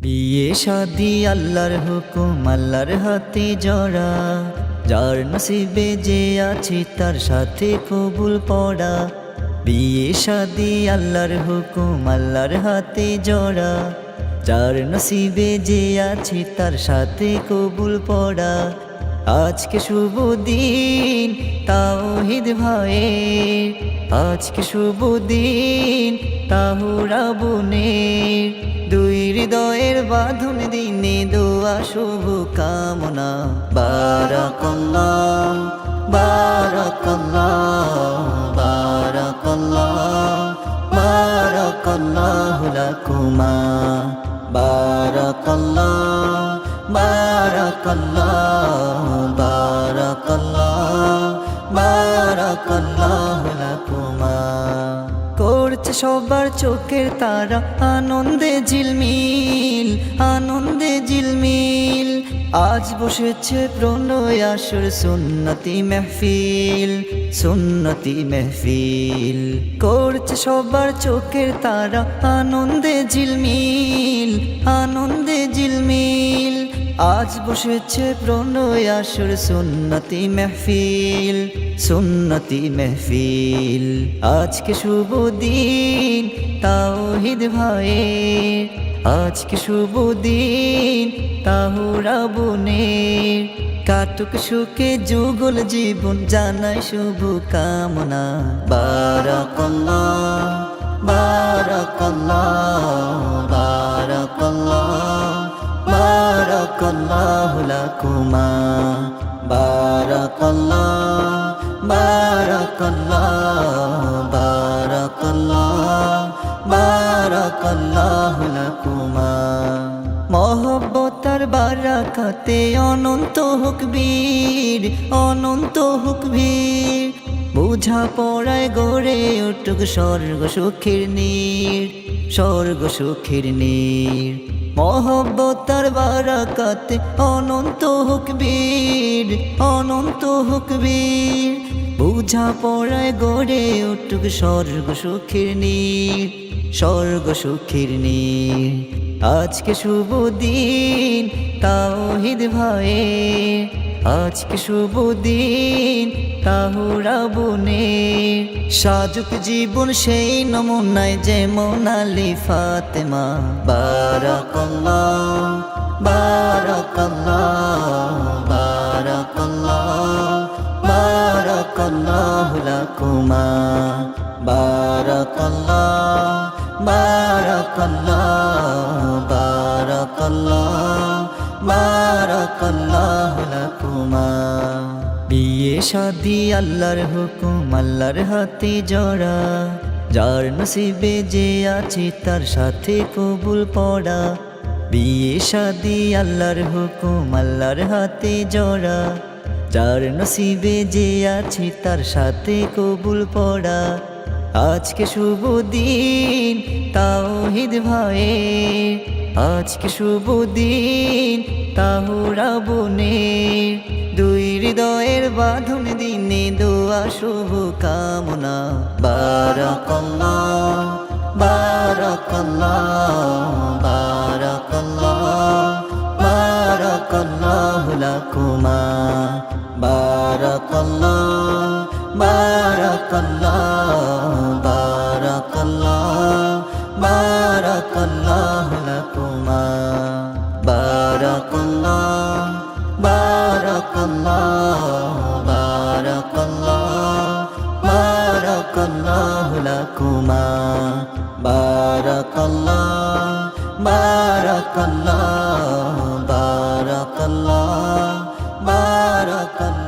বিয়ে শাদি আল্লাহর হুকুম, আল্লাহর হাতে জড়া। যার নসিবে যে আছে তার সাথে কবুল পড়া। বিয়ে শাদি আল্লাহর হুকুম, আল্লাহর হাতে জড়া। যার নসিবে যে আছে তার সাথে কবুল পড়া। আজকে শুভ দিন তাওহীদ ভাইয়ের, আজকে শুভ দিন তাহুরা বোনের। দুই হৃদয়ের বাঁধন দিনে দোয়া শুভ কামনা। বারাকাল্লাহ বারাকাল্লাহ বারাকাল্লাহ বারাকাল্লাহু লাকুমা। বারাকাল্লাহ বারাকাল্লাহ বারাকাল্লাহ বারাকাল্লাহু লাকুমা। করছে সবার চোখের তারা আনন্দে ঝিলমিল, আনন্দে ঝিলমিল। আজ বসেছে প্রণয় আসর, সুন্নতি মেহফিল, সুন্নতি মেহফিল। করছে সবার চোখের তারা আনন্দে ঝিলমিল, আনন্দে ঝিলমিল। আজ বসেছে প্রণয় আসর, সুন্নতি মেহফিল, সুন্নতি মেহফিল। আজকে শুভ দিন তাওহীদ ভাইয়ের, আজকে শুভ দিন তাহুরা বোনের। কাটুক সুখে যুগল জীবন, জানাই শুভ কামনা। বারাকাল্লাহ বারাকাল্লাহ বারাকাল্লাহ বারাকাল্লাহু লাকুমা। বারাকাল্লাহ বারাকাল্লাহ বারাকাল্লাহ বারাকাল্লাহু লাকুমা। মহব্বতার বারাকাতে অনন্ত হোক বীর, অনন্ত হোক বীর। বুঝা পড়ায় গড়ে উঠুক স্বর্গ সুখের নীড়, স্বর্গ সুখের নীড়। মহব্বতার বারাকাতে অনন্ত হোক বীর, অনন্ত হোক বীর। বুঝা পড়ায় গড়ে উঠুক স্বর্গ সুখের নীড়, স্বর্গ সুখের নীড়। আজকে শুভ দিন তাওহীদ ভাইয়ের, আজকে শুভ দিন তাহুরা বোনের। সাজুক জীবন সেই নমুনায় যেমন আলী ফাতেমা। বারাকাল্লাহ বারাকাল্লাহ বারাকাল্লাহ বারাকাল্লাহু লাকুমা। বারাকাল্লাহ বারাকাল্লাহ বারাকাল্লাহ বারাকাল্লাহু লাকুমা। বিয়ে শাদি আল্লাহর হুকুম, আল্লাহর হাতে জড়া। যার নসিবে যে আছে তার সাথে কবুল পড়া। বিয়ে শাদি আল্লাহর হুকুম, আল্লাহর হাতে জড়া। যার নসিবে যে আছে তার সাথে কবুল পড়া। আজকে শুভ দিন তাওহীদ ভাইয়ের, আজকে শুভ দিন তাহুরা বোনের। দুই হৃদয়ের বাঁধন দিনে দোয়া শুভ কামনা। বারাকাল্লাহ বারাকাল্লাহ বারাকাল্লাহ বারাকাল্লাহু লাকুমা। বারাকাল্লাহ বারাকাল্লাহ বারাকাল্লাহ বারাকাল্লাহু লাকুমা। বারাকাল্লাহ বারাকাল্লাহ বারাকাল্লাহ বারাকাল্লাহু লাকুমা। বারাকাল্লাহ বারাকাল্লাহ বারাকাল্লাহ বারাকাল্লাহ।